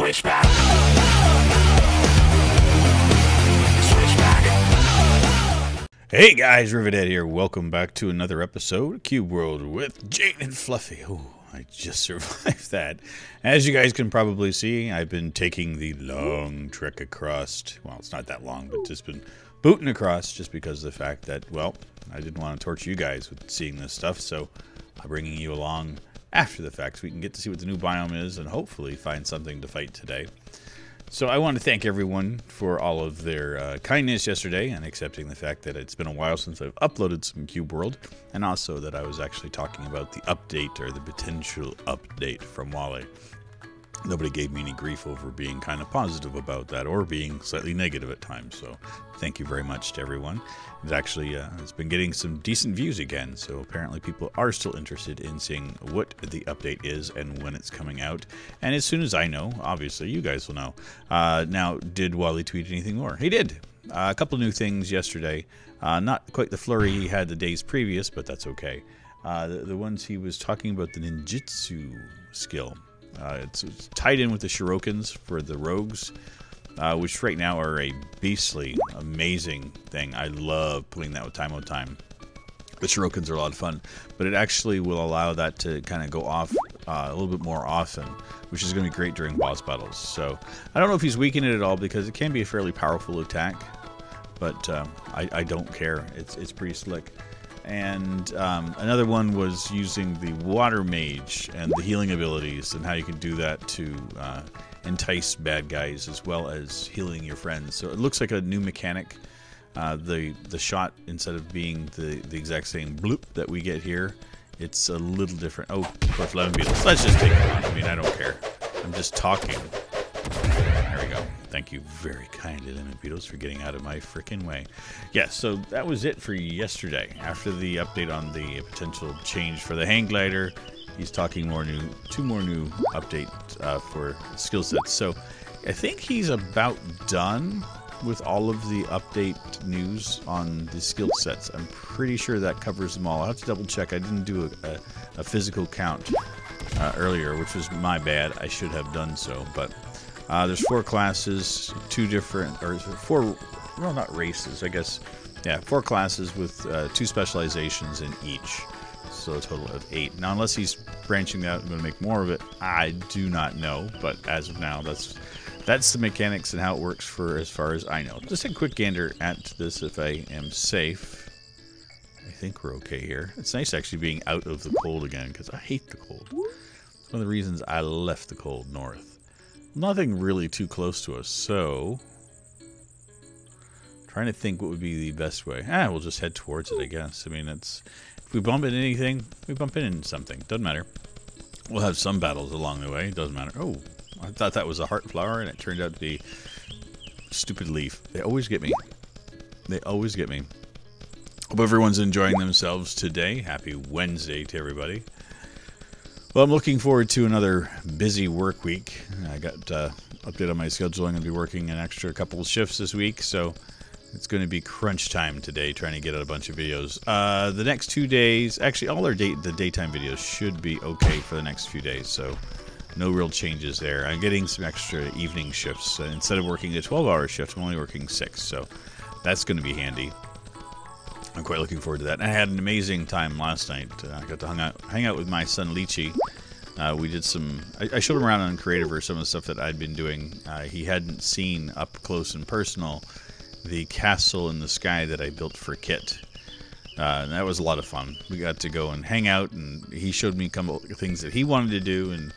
Switchback. Switchback. Hey guys, Rivet here. Welcome back to another episode of Cube World with Jane and Fluffy. Oh, I just survived that. As you guys can probably see, I've been taking the long trek across. Well, it's not that long, but just been booting across just because of the fact that, well, I didn't want to torture you guys with seeing this stuff, so I'm bringing you along after the fact so we can get to see what the new biome is and hopefully find something to fight today. So I want to thank everyone for all of their kindness yesterday and accepting the fact that it's been a while since I've uploaded some Cube World, and also that I was actually talking about the update or the potential update from Wally. Nobody gave me any grief over being kind of positive about that or being slightly negative at times, so thank you very much to everyone. It's actually it's been getting some decent views again, so apparently people are still interested in seeing what the update is and when it's coming out. And as soon as I know, obviously you guys will know. Now, did Wally tweet anything more? He did. A couple new things yesterday. Not quite the flurry he had the days previous, but that's okay. The ones he was talking about, the ninjutsu skill. It's tied in with the shurikens for the rogues, which right now are a beastly, amazing thing. I love putting that with Armoutime. The shurikens are a lot of fun, but it actually will allow that to kind of go off a little bit more often, which is going to be great during boss battles. So I don't know if he's weakening it at all because it can be a fairly powerful attack, but I don't care. It's pretty slick. And another one was using the water mage and the healing abilities and how you can do that to entice bad guys as well as healing your friends. So it looks like a new mechanic. The shot, instead of being the exact same bloop that we get here, it's a little different. Oh, of course, lemon beetles. Let's just take it on. I mean, I don't care. I'm just talking. There we go. Thank you very kindly, Lemon Beetles, for getting out of my frickin' way. Yeah, so that was it for yesterday. After the update on the potential change for the hang glider, he's talking two more new updates for skill sets. So I think he's about done with all of the update news on the skill sets. I'm pretty sure that covers them all. I'll have to double check. I didn't do a physical count earlier, which was my bad. I should have done so, but there's 4 classes, 2 different, or 4, well, not races, I guess. Yeah, 4 classes with 2 specializations in each. So a total of 8. Now, unless he's branching out and going to make more of it, I do not know. But as of now, that's the mechanics and how it works for as far as I know. Just a quick gander at this if I am safe. I think we're okay here. It's nice actually being out of the cold again because I hate the cold. It's one of the reasons I left the cold north. Nothing really too close to us, so trying to think what would be the best way. We'll just head towards it, I guess. I mean, if we bump into anything, we bump into something. Doesn't matter. We'll have some battles along the way. Doesn't matter. Oh, I thought that was a heart flower, and it turned out to be a stupid leaf. They always get me. They always get me. Hope everyone's enjoying themselves today. Happy Wednesday to everybody. Well, I'm looking forward to another busy work week. I got update on my schedule. I'm going to be working an extra couple of shifts this week, so it's going to be crunch time today, trying to get out a bunch of videos. The next 2 days, actually, all the daytime videos should be okay for the next few days, so no real changes there. I'm getting some extra evening shifts. Instead of working a 12-hour shift, I'm only working 6, so that's going to be handy. I'm quite looking forward to that. And I had an amazing time last night. I got to hang out with my son Lychee. We did some. I showed him around on Creativerse some of the stuff that I'd been doing. He hadn't seen up close and personal the castle in the sky that I built for Kit. And that was a lot of fun. We got to go and hang out, and he showed me a couple of things that he wanted to do, and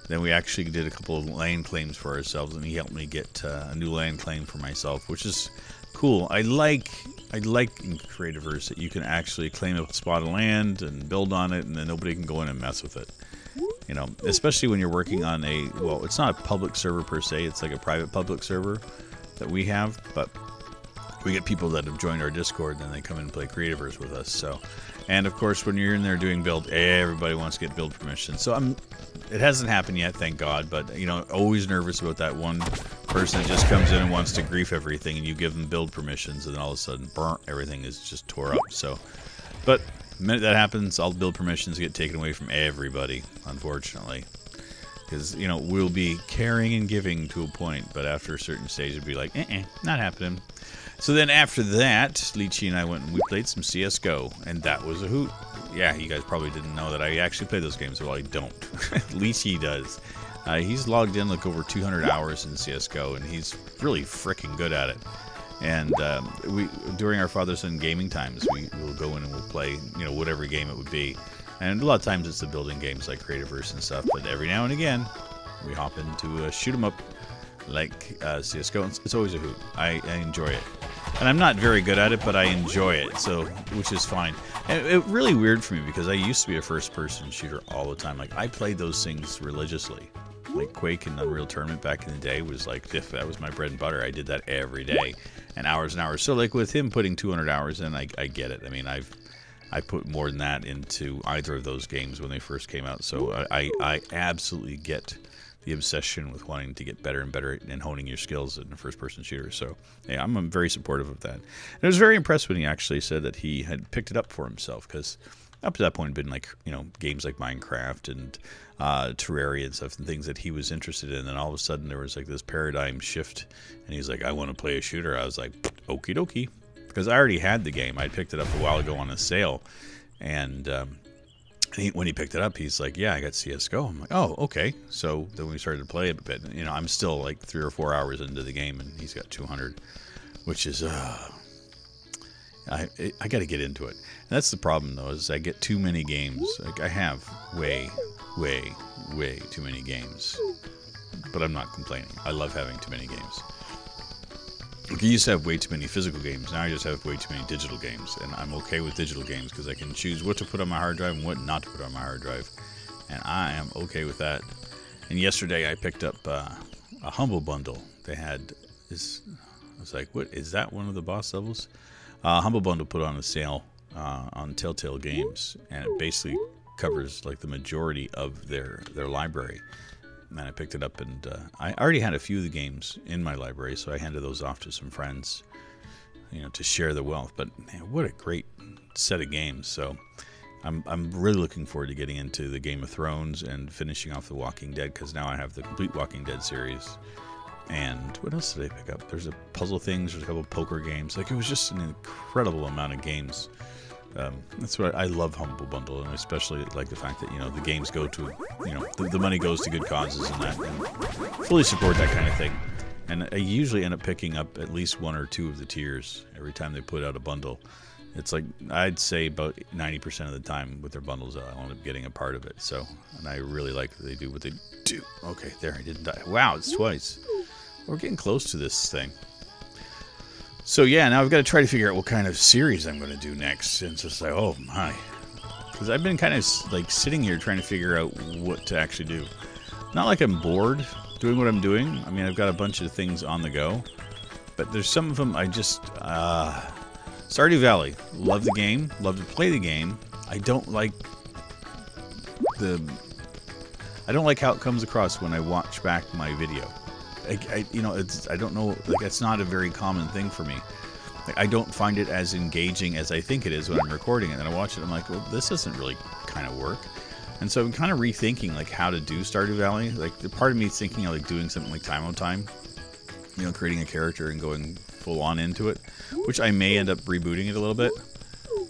then we actually did a couple of land claims for ourselves, and he helped me get a new land claim for myself, which is cool. I like in Creativerse that you can actually claim a spot of land and build on it, and then nobody can go in and mess with it. You know, especially when you're working on well, it's not a public server per se, it's like a private public server that we have, but we get people that have joined our Discord and then they come in and play Creativerse with us. So, and of course, when you're in there doing build, everybody wants to get build permission. So it hasn't happened yet, thank God, but you know, always nervous about that one person that just comes in and wants to grief everything, and you give them build permissions, and then all of a sudden, everything is just tore up. So, but the minute that happens, all the build permissions get taken away from everybody, unfortunately. Because, you know, we'll be caring and giving to a point, but after a certain stage, it'd be like, not happening. So then after that, Lychee and I went and we played some CSGO, and that was a hoot. Yeah, you guys probably didn't know that I actually play those games. Well, I don't. Lychee does. He's logged in like over 200 hours in CSGO, and he's really freaking good at it. And we, during our father-son gaming times, we'll go in and we'll play, you know, whatever game it would be. And a lot of times it's the building games like Creativerse and stuff, but every now and again, we hop into shoot 'em up like CSGO. It's always a hoot. I enjoy it. And I'm not very good at it, but I enjoy it, so which is fine. And it's really weird for me because I used to be a first-person shooter all the time. Like, I played those things religiously. Like Quake and Unreal Tournament back in the day was like, that was my bread and butter. I did that every day, and hours. So like with him putting 200 hours in, I get it. I mean, I put more than that into either of those games when they first came out. So I absolutely get the obsession with wanting to get better and better and honing your skills in a first-person shooter. So yeah, I'm very supportive of that. And I was very impressed when he actually said that he had picked it up for himself, because up to that point, been like, you know, games like Minecraft and Terraria and stuff and things that he was interested in. And all of a sudden there was like this paradigm shift, and he's like, I want to play a shooter. I was like, okie dokie, because I already had the game. I picked it up a while ago on a sale, and when he picked it up, he's like, yeah, I got CSGO. I'm like, oh, okay. So then we started to play it a bit. You know, I'm still like 3 or 4 hours into the game, and he's got 200, which is I got to get into it. And that's the problem, though, is I get too many games. Like, I have way too many games. But I'm not complaining. I love having too many games. Like, I used to have way too many physical games. Now I just have way too many digital games. And I'm okay with digital games because I can choose what to put on my hard drive and what not to put on my hard drive. And I am okay with that. And yesterday I picked up a Humble Bundle. They had this. I was like, what? Is that one of the boss levels? Humble Bundle put on a sale on Telltale Games, and it basically covers like the majority of their library. And I picked it up, and I already had a few of the games in my library, so I handed those off to some friends, you know, to share the wealth. But man, what a great set of games! So I'm really looking forward to getting into the Game of Thrones and finishing off the Walking Dead, because now I have the complete Walking Dead series. And what else did I pick up? There's a puzzle things. There's a couple of poker games. Like, it was just an incredible amount of games. That's what I love Humble Bundle, and I especially like the fact that, you know, the games go to, you know, the money goes to good causes and that, and fully support that kind of thing. And I usually end up picking up at least 1 or 2 of the tiers every time they put out a bundle. It's like, I'd say about 90% of the time with their bundles, I'll end up getting a part of it. So, and I really like that they do what they do. Okay, there, I didn't die. Wow, it's twice. We're getting close to this thing. So yeah, now I've got to try to figure out what kind of series I'm going to do next. And it's just like, oh my. Because I've been kind of like sitting here trying to figure out what to actually do. Not like I'm bored doing what I'm doing. I mean, I've got a bunch of things on the go. But there's some of them I just... Stardew Valley. Love the game. Love to play the game. I don't like how it comes across when I watch back my video. You know, I don't know, like, it's not a very common thing for me. Like, I don't find it as engaging as I think it is when I'm recording it. And I watch it, I'm like, well, this doesn't really kind of work. And so I'm kind of rethinking, like, how to do Stardew Valley. Like, the part of me is thinking of, like, doing something like Armoutime. You know, creating a character and going full on into it, which I may end up rebooting it a little bit.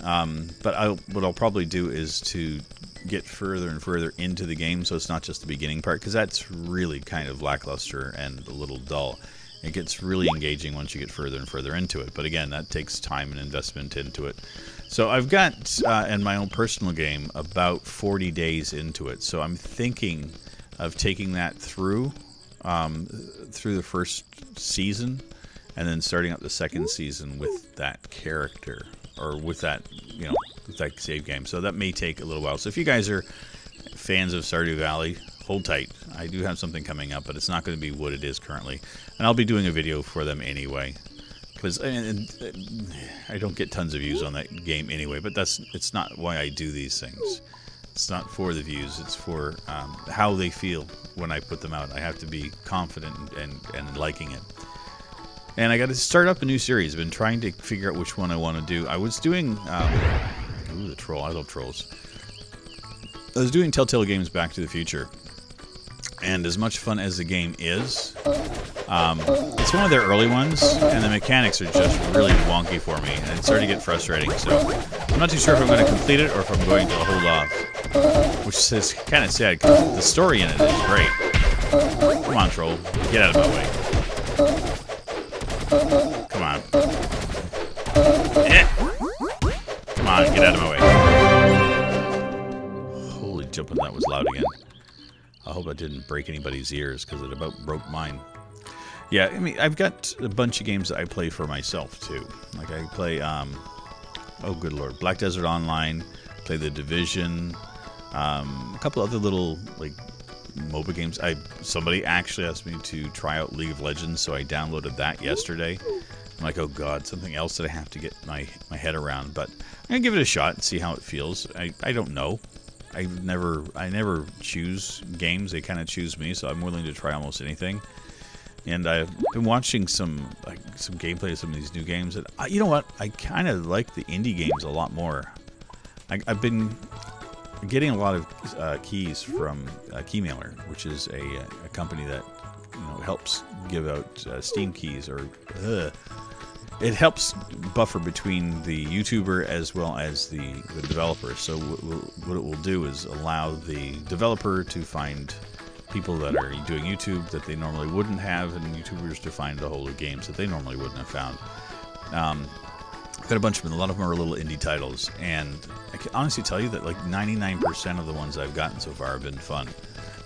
But what I'll probably do is to get further and further into the game, so it's not just the beginning part, because that's really kind of lackluster and a little dull. It gets really engaging once you get further and further into it, but again, that takes time and investment into it. So I've got, in my own personal game, about 40 days into it, so I'm thinking of taking that through the first season, and then starting up the second season with that character, or with that, you know, with that save game. So that may take a little while. So if you guys are fans of Stardew Valley, hold tight. I do have something coming up, but it's not going to be what it is currently. And I'll be doing a video for them anyway, because I don't get tons of views on that game anyway, but it's not why I do these things. It's not for the views. It's for how they feel when I put them out. I have to be confident and liking it. And I got to start up a new series. I've been trying to figure out which one I want to do. I was doing... ooh, the troll. I love trolls. I was doing Telltale Games Back to the Future. And as much fun as the game is, it's one of their early ones, and the mechanics are just really wonky for me, and it's starting to get frustrating. So I'm not too sure if I'm going to complete it or if I'm going to hold off, which is kind of sad because the story in it is great. Come on, troll, get out of my way. Come on. Come on, get out of my way. Holy jumping, that was loud again. I hope I didn't break anybody's ears, because it about broke mine. Yeah, I mean, I've got a bunch of games that I play for myself, too. Like, I play, oh, good lord, Black Desert Online, play The Division, a couple other little, like, MOBA games. Somebody actually asked me to try out League of Legends, so I downloaded that yesterday. I'm like, oh god, something else that I have to get my head around. But I'm going to give it a shot and see how it feels. I don't know. I never choose games. They kind of choose me, so I'm willing to try almost anything. And I've been watching some gameplay of some of these new games. And you know what? I kind of like the indie games a lot more. I've been getting a lot of keys from Keymailer, which is a company that helps give out Steam keys, or it helps buffer between the YouTuber as well as the developer. So what it will do is allow the developer to find people that are doing YouTube that they normally wouldn't have, and YouTubers to find the whole of games that they normally wouldn't have found. I've got a bunch of them. A lot of them are little indie titles, and I can honestly tell you that like 99% of the ones I've gotten so far have been fun.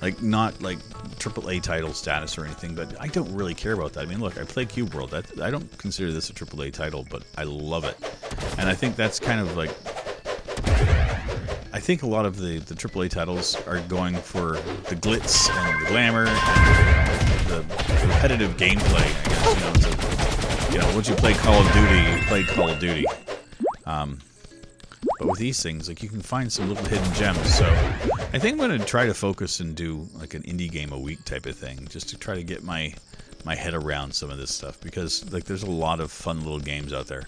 Like, not like AAA title status or anything, but I don't really care about that. I mean, look, I play Cube World. I don't consider this a AAA title, but I love it. And I think that's kind of like... I think a lot of the AAA titles are going for the glitz and the glamour and the repetitive gameplay, I guess. Once you play Call of Duty, you play Call of Duty. But with these things, like, you can find some little hidden gems. So I think I'm going to try to focus and do like an indie game a week type of thing, just to try to get my head around some of this stuff, because like there's a lot of fun little games out there.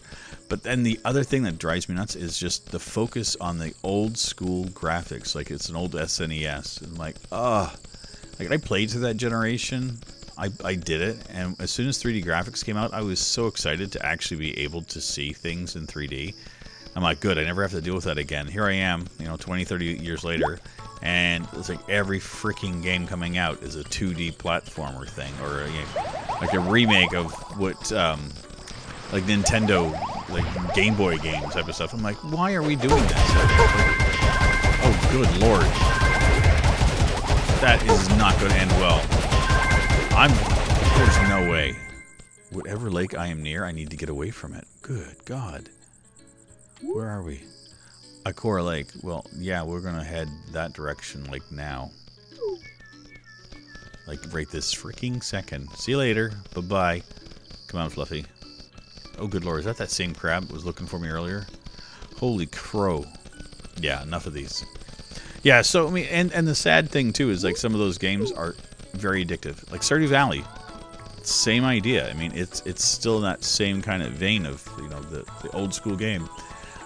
But then the other thing that drives me nuts is just the focus on the old school graphics. Like, it's an old SNES, and like, like, I played through that generation. I did it, and as soon as 3D graphics came out, I was so excited to actually be able to see things in 3D. I'm like, good, I never have to deal with that again. Here I am, 20, 30 years later, and it's like every freaking game coming out is a 2D platformer thing, or like a remake of what, like Nintendo, like Game Boy game type of stuff. I'm like, why are we doing this? Oh, good lord. That is not going to end well. There's no way. Whatever lake I am near, I need to get away from it. Good God. Where are we? Ikora Lake. Well, yeah, we're gonna head that direction, like, now. Like, right this freaking second. See you later. Bye-bye. Come on, Fluffy. Oh, good lord. Is that same crab that was looking for me earlier? Holy crow. Yeah, enough of these. Yeah, so, I mean, and the sad thing, too, is, like, some of those games are very addictive. Like Stardew Valley. Same idea. I mean, it's still in that same kind of vein of, the old school game.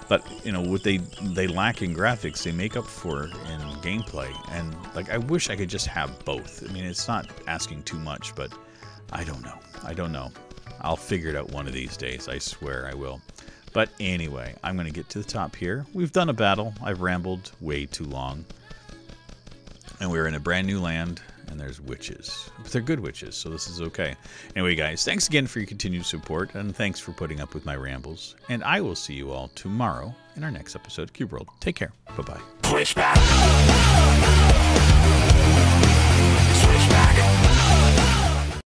But, what they lack in graphics, they make up for in gameplay. And, like, I wish I could just have both. I mean, it's not asking too much, but I don't know. I don't know. I'll figure it out one of these days. I swear I will. But anyway, I'm going to get to the top here. We've done a battle. I've rambled way too long. And we're in a brand new land. And there's witches. But they're good witches, so this is okay. Anyway, guys, thanks again for your continued support, and thanks for putting up with my rambles. And I will see you all tomorrow in our next episode of Cube World. Take care. Bye-bye. Switchback.